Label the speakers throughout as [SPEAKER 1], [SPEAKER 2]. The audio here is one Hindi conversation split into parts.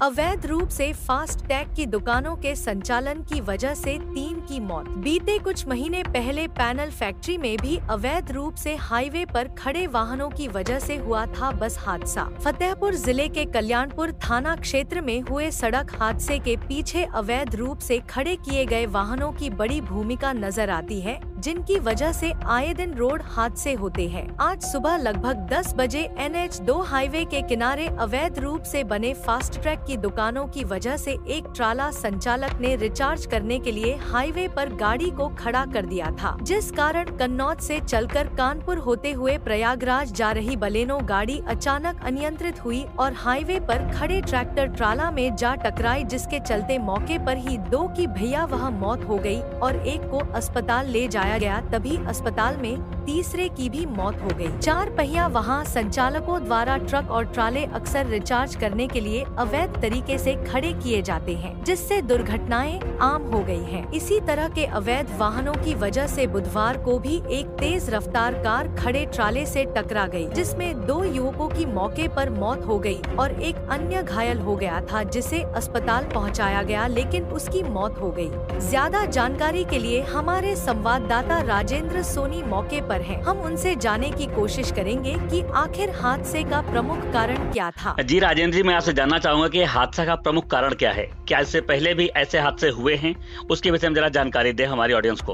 [SPEAKER 1] अवैध रूप से फास्ट टैग की दुकानों के संचालन की वजह से 3 की मौत। बीते कुछ महीने पहले पैनल फैक्ट्री में भी अवैध रूप से हाईवे पर खड़े वाहनों की वजह से हुआ था बस हादसा। फतेहपुर जिले के कल्याणपुर थाना क्षेत्र में हुए सड़क हादसे के पीछे अवैध रूप से खड़े किए गए वाहनों की बड़ी भूमिका नजर आती है, जिनकी वजह से आए दिन रोड हादसे होते हैं। आज सुबह लगभग 10 बजे NH2 हाईवे के किनारे अवैध रूप से बने फास्ट ट्रैक की दुकानों की वजह से एक ट्राला संचालक ने रिचार्ज करने के लिए हाईवे पर गाड़ी को खड़ा कर दिया था, जिस कारण कन्नौज से चलकर कानपुर होते हुए प्रयागराज जा रही बलेनो गाड़ी अचानक अनियंत्रित हुई और हाईवे पर खड़े ट्रैक्टर ट्राला में जा टकराई, जिसके चलते मौके पर ही 2 की भैयावह मौत हो गई और एक को अस्पताल ले जाया गया। तभी अस्पताल में तीसरे की भी मौत हो गई। 4 पहिया वाहन संचालकों द्वारा ट्रक और ट्राले अक्सर रिचार्ज करने के लिए अवैध तरीके से खड़े किए जाते हैं, जिससे दुर्घटनाएं आम हो गई हैं। इसी तरह के अवैध वाहनों की वजह से बुधवार को भी एक तेज रफ्तार कार खड़े ट्राले से टकरा गई, जिसमें 2 युवकों की मौके पर मौत हो गई और एक अन्य घायल हो गया था, जिसे अस्पताल पहुंचाया गया, लेकिन उसकी मौत हो गई। ज्यादा जानकारी के लिए हमारे संवाददाता राजेंद्र सोनी मौके पर हैं। हम उनसे जानने की कोशिश करेंगे कि आखिर हादसे का प्रमुख कारण क्या था।
[SPEAKER 2] जी राजेंद्र जी, मैं आपसे जानना चाहूंगा कि हादसा का प्रमुख कारण क्या है? क्या इससे पहले भी ऐसे हादसे हुए हैं? उसके विषय में जरा जानकारी दें हमारी ऑडियंस को।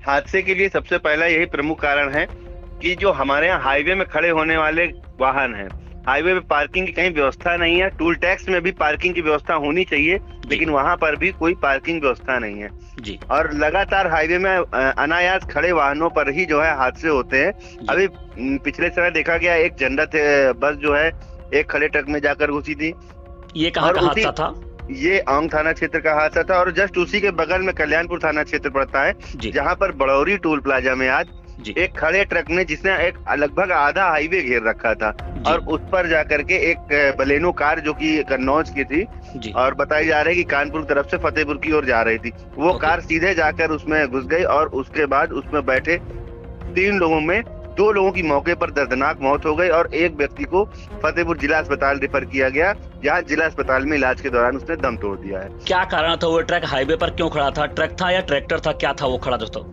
[SPEAKER 3] हादसे के लिए सबसे पहला यही प्रमुख कारण है कि जो हमारे यहाँ हाईवे में खड़े होने वाले वाहन हैं, हाईवे पे पार्किंग की कहीं व्यवस्था नहीं है। टूल टैक्स में भी पार्किंग की व्यवस्था होनी चाहिए, लेकिन वहाँ पर भी कोई पार्किंग व्यवस्था नहीं है
[SPEAKER 2] जी।
[SPEAKER 3] और लगातार हाईवे में अनायास खड़े वाहनों पर ही जो है हादसे होते हैं। अभी पिछले समय देखा गया, एक जनरत बस जो है एक खड़े ट्रक में जाकर घुसी थी।
[SPEAKER 2] ये कहाँ का हादसा था?
[SPEAKER 3] ये आंग थाना क्षेत्र का हादसा था और जस्ट उसी के बगल में कल्याणपुर थाना क्षेत्र पड़ता है, जहाँ पर बड़ौरी टोल प्लाजा में आज एक खड़े ट्रक ने, जिसने एक लगभग आधा हाईवे घेर रखा था और उस पर जाकर के एक बलेनो कार जो कि कन्नौज की थी और बताई जा रही है कि कानपुर तरफ से फतेहपुर की ओर जा रही थी, वो कार सीधे जाकर उसमें घुस गई और उसके बाद उसमें बैठे 3 लोगों में 2 लोगों की मौके पर दर्दनाक मौत हो गई और एक व्यक्ति को फतेहपुर जिला अस्पताल रेफर किया गया, जहाँ जिला अस्पताल में इलाज के दौरान उसने दम तोड़ दिया है।
[SPEAKER 2] क्या कारण था? वो ट्रक हाईवे पर क्यों खड़ा था? ट्रक था या ट्रैक्टर था? क्या था वो खड़ा दोस्तों?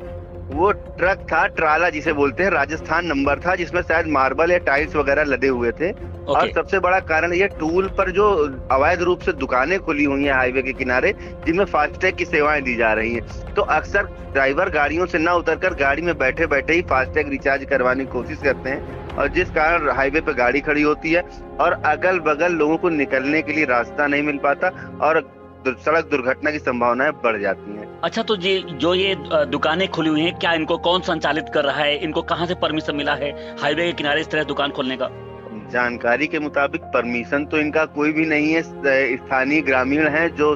[SPEAKER 3] वो ट्रक था, ट्राला जिसे बोलते हैं, राजस्थान नंबर था, जिसमें शायद मार्बल या टाइल्स वगैरह लदे हुए थे। और सबसे बड़ा कारण ये टूल पर जो अवैध रूप से दुकानें खुली हुई हैं हाईवे के किनारे, जिनमें फास्टैग की सेवाएं दी जा रही हैं, तो अक्सर ड्राइवर गाड़ियों से न उतरकर गाड़ी में बैठे बैठे ही फास्टैग रिचार्ज करवाने की कोशिश करते हैं और जिस कारण हाईवे पे गाड़ी खड़ी होती है और अगल बगल लोगों को निकलने के लिए रास्ता नहीं मिल पाता और सड़क दुर्घटना की संभावनाएं बढ़ जाती हैं।
[SPEAKER 2] अच्छा, तो जो ये दुकानें खुली हुई हैं, क्या इनको कौन संचालित कर रहा है? इनको कहाँ से परमिशन मिला है हाईवे के किनारे इस तरह दुकान खोलने का?
[SPEAKER 3] जानकारी के मुताबिक परमिशन तो इनका कोई भी नहीं है। स्थानीय ग्रामीण हैं जो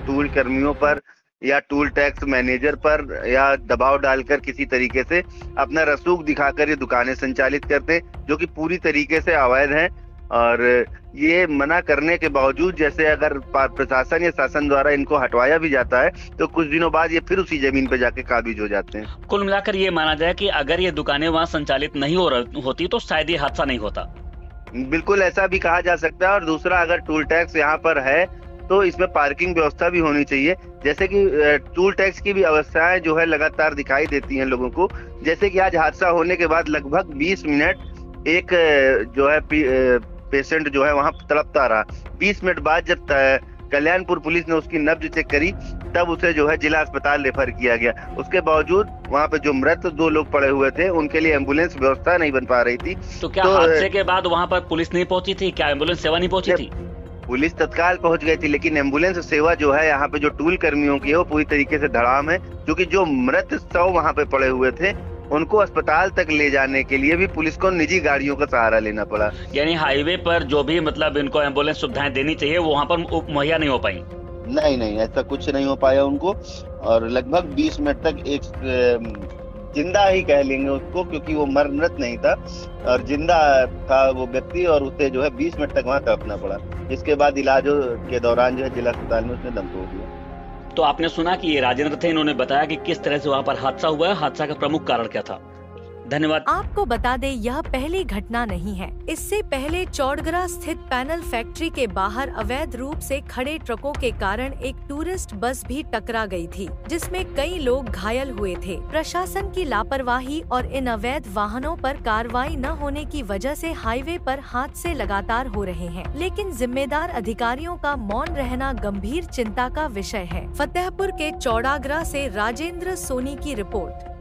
[SPEAKER 3] टूल कर्मियों पर या टूल टैक्स मैनेजर पर या दबाव डालकर किसी तरीके से अपना रसूख दिखाकर ये दुकानें संचालित करते हैं, जो कि पूरी तरीके से अवैध हैं। और ये मना करने के बावजूद, जैसे अगर प्रशासन या शासन द्वारा इनको हटवाया भी जाता है तो कुछ दिनों बाद ये फिर उसी जमीन पे जाके काबिज हो जाते हैं।
[SPEAKER 2] कुल मिलाकर ये माना जाए कि अगर ये दुकानें वहाँ संचालित नहीं होती तो शायद ये हादसा नहीं होता।
[SPEAKER 3] बिल्कुल ऐसा भी कहा जा सकता है। और दूसरा, अगर टूल टैक्स यहाँ पर है तो इसमें पार्किंग व्यवस्था भी होनी चाहिए, जैसे कि टूल टैक्स की भी अवस्थाएं जो है लगातार दिखाई देती हैं लोगों को। जैसे कि आज हादसा होने के बाद लगभग 20 मिनट एक जो है पेशेंट जो है वहां तड़पता रहा। 20 मिनट बाद जब कल्याणपुर पुलिस ने उसकी नब्ज चेक करी, तब उसे जो है जिला अस्पताल रेफर किया गया। उसके बावजूद वहां पे जो मृत 2 लोग पड़े हुए थे, उनके लिए एम्बुलेंस व्यवस्था नहीं बन पा रही थी।
[SPEAKER 2] तो क्या हादसे के बाद वहां पर पुलिस नहीं पहुंची थी? क्या एम्बुलेंस सेवा नहीं पहुंची थी?
[SPEAKER 3] पुलिस तत्काल पहुंच गई थी, लेकिन एम्बुलेंस सेवा जो है यहाँ पे जो टूल कर्मियों की है वो पूरी तरीके से धड़ाम है, क्योंकि जो मृत 100 वहाँ पे पड़े हुए थे उनको अस्पताल तक ले जाने के लिए भी पुलिस को निजी गाड़ियों का सहारा लेना पड़ा।
[SPEAKER 2] यानी हाईवे पर जो भी मतलब इनको एम्बुलेंस सुविधाएं देनी चाहिए वो वहाँ पर मुहैया नहीं हो पाई?
[SPEAKER 3] नहीं, ऐसा कुछ नहीं हो पाया उनको। और लगभग 20 मिनट तक एक जिंदा ही कह लेंगे उसको, क्योंकि वो मृत नहीं था और जिंदा था वो व्यक्ति, और उसे जो है 20 मिनट तक वहाँ तड़पना पड़ा। इसके बाद इलाजों के दौरान जो है जिला अस्पताल में उसने दम तोड़ दिया।
[SPEAKER 2] तो आपने सुना कि ये राजेंद्र थे, इन्होंने बताया कि किस तरह से वहाँ पर हादसा हुआ है। हादसा का प्रमुख कारण क्या था? धन्यवाद।
[SPEAKER 1] आपको बता दें, यह पहली घटना नहीं है। इससे पहले चौड़गरा स्थित पैनल फैक्ट्री के बाहर अवैध रूप से खड़े ट्रकों के कारण एक टूरिस्ट बस भी टकरा गई थी, जिसमें कई लोग घायल हुए थे। प्रशासन की लापरवाही और इन अवैध वाहनों पर कार्रवाई न होने की वजह से हाईवे पर हादसे लगातार हो रहे हैं, लेकिन जिम्मेदार अधिकारियों का मौन रहना गंभीर चिंता का विषय है। फतेहपुर के चौड़ागरा से राजेंद्र सोनी की रिपोर्ट।